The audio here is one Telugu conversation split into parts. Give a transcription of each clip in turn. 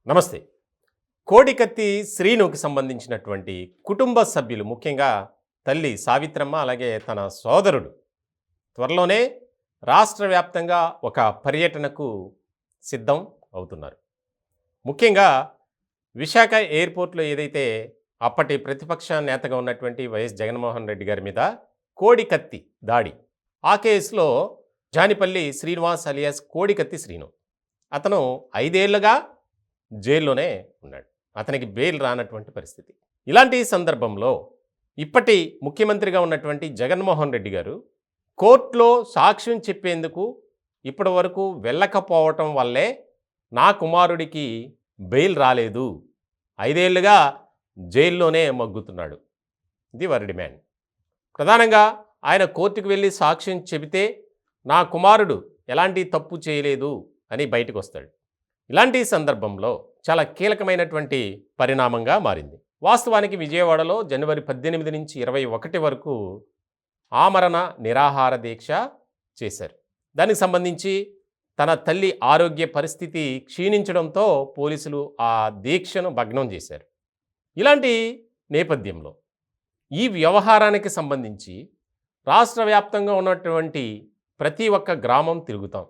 నమస్తే. కోడికత్తి శ్రీనుకి సంబంధించినటువంటి కుటుంబ సభ్యులు ముఖ్యంగా తల్లి సావిత్రమ్మ, అలాగే తన సోదరుడు త్వరలోనే రాష్ట్ర వ్యాప్తంగా ఒక పర్యటనకు సిద్ధం అవుతున్నారు. ముఖ్యంగా విశాఖ ఎయిర్పోర్ట్‌లో ఏదైతే అప్పటి ప్రతిపక్ష నేతగా ఉన్నటువంటి వైఎస్ జగన్మోహన్ రెడ్డి గారి మీద కోడికత్తి దాడి. ఆ కేసులో జానిపల్లి శ్రీనివాస్ అలియాస్ కోడికత్తి శ్రీను. అతను 5 ఏళ్లుగా జైల్లోనే ఉన్నాడు. అతనికి బెయిల్ రానటువంటి పరిస్థితి. ఇలాంటి సందర్భంలో ఇప్పటి ముఖ్యమంత్రిగా ఉన్నటువంటి జగన్మోహన్ రెడ్డి గారు కోర్టులో సాక్ష్యం చెప్పేందుకు ఇప్పటి వరకు వెళ్ళకపోవటం వల్లే నా కుమారుడికి బెయిల్ రాలేదు, 5 ఏళ్లుగా జైల్లోనే మగ్గుతున్నాడు. ఇది వారి డిమాండ్. ప్రధానంగా ఆయన కోర్టుకు వెళ్ళి సాక్ష్యం చెబితే నా కుమారుడు ఎలాంటి తప్పు చేయలేదు అని బయటకు వస్తాడు. ఇలాంటి సందర్భంలో చాలా కీలకమైనటువంటి పరిణామంగా మారింది. వాస్తవానికి విజయవాడలో జనవరి 18 నుంచి 21 వరకు ఆమరణ నిరాహార దీక్ష చేశారు. దానికి సంబంధించి తన తల్లి ఆరోగ్య పరిస్థితి క్షీణించడంతో పోలీసులు ఆ దీక్షను భగ్నం చేశారు. ఇలాంటి నేపథ్యంలో ఈ వ్యవహారానికి సంబంధించి రాష్ట్ర వ్యాప్తంగా ఉన్నటువంటి ప్రతి ఒక్క గ్రామం తిరుగుతాం.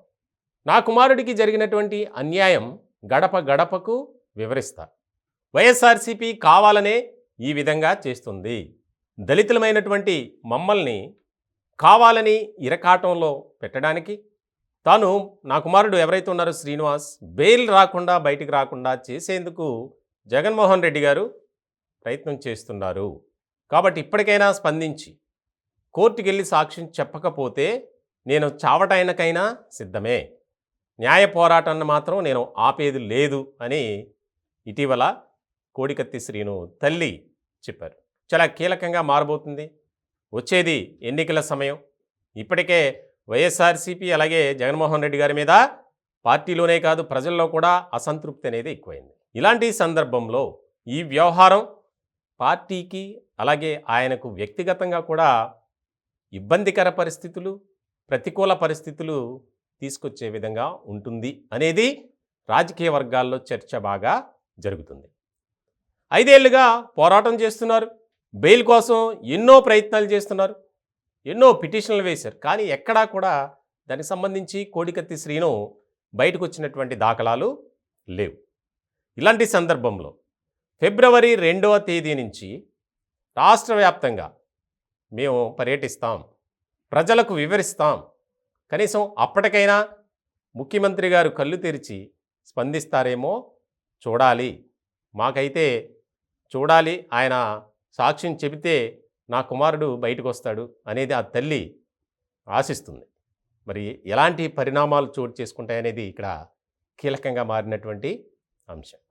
నా కుమారుడికి జరిగినటువంటి అన్యాయం గడప గడపకు వివరిస్తా. వైఎస్ఆర్సీపీ కావాలనే ఈ విధంగా చేస్తుంది. దళితులమైనటువంటి మమ్మల్ని కావాలని ఇరకాటంలో పెట్టడానికి, తాను నా కుమారుడు ఎవరైతే ఉన్నారో శ్రీనివాస్ బెయిల్ రాకుండా బయటికి రాకుండా చేసేందుకు జగన్మోహన్ రెడ్డి గారు ప్రయత్నం చేస్తున్నారు. కాబట్టి ఇప్పటికైనా స్పందించి కోర్టుకు వెళ్ళి సాక్ష్యం చెప్పకపోతే నేను చావటానికైనా సిద్ధమే, న్యాయ పోరాటాన్ని మాత్రం నేను ఆపేది లేదు అని ఇటీవల కోడికత్తి శ్రీను తల్లి చెప్పారు. చాలా కీలకంగా మారబోతుంది. వచ్చేది ఎన్నికల సమయం. ఇప్పటికే వైఎస్ఆర్సీపీ అలాగే జగన్మోహన్ రెడ్డి గారి మీద పార్టీలోనే కాదు ప్రజల్లో కూడా అసంతృప్తి అనేది ఎక్కువైంది. ఇలాంటి సందర్భంలో ఈ వ్యవహారం పార్టీకి అలాగే ఆయనకు వ్యక్తిగతంగా కూడా ఇబ్బందికర పరిస్థితులు, ప్రతికూల పరిస్థితులు తీసుకొచ్చే విధంగా ఉంటుంది అనేది రాజకీయ వర్గాల్లో చర్చ బాగా జరుగుతుంది. 5 ఏళ్లుగా పోరాటం చేస్తున్నారు. బెయిల్ కోసం ఎన్నో ప్రయత్నాలు చేస్తున్నారు. ఎన్నో పిటిషన్లు వేశారు. కానీ ఎక్కడా కూడా దానికి సంబంధించి కోడికత్తి శ్రీను బయటకు వచ్చినటువంటి దాఖలాలు లేవు. ఇలాంటి సందర్భంలో ఫిబ్రవరి 2వ తేదీ నుంచి రాష్ట్ర వ్యాప్తంగా మేము పర్యటిస్తాం, ప్రజలకు వివరిస్తాం. కనీసం అప్పటికైనా ముఖ్యమంత్రి గారు కళ్ళు తెరిచి స్పందిస్తారేమో చూడాలి. మాకైతే చూడాలి, ఆయన సాక్ష్యం చెబితే నా కుమారుడు బయటకు వస్తాడు అనేది ఆ తల్లి ఆశిస్తుంది. మరి ఎలాంటి పరిణామాలు చోటు చేసుకుంటాయనేది ఇక్కడ కీలకంగా మారినటువంటి అంశం.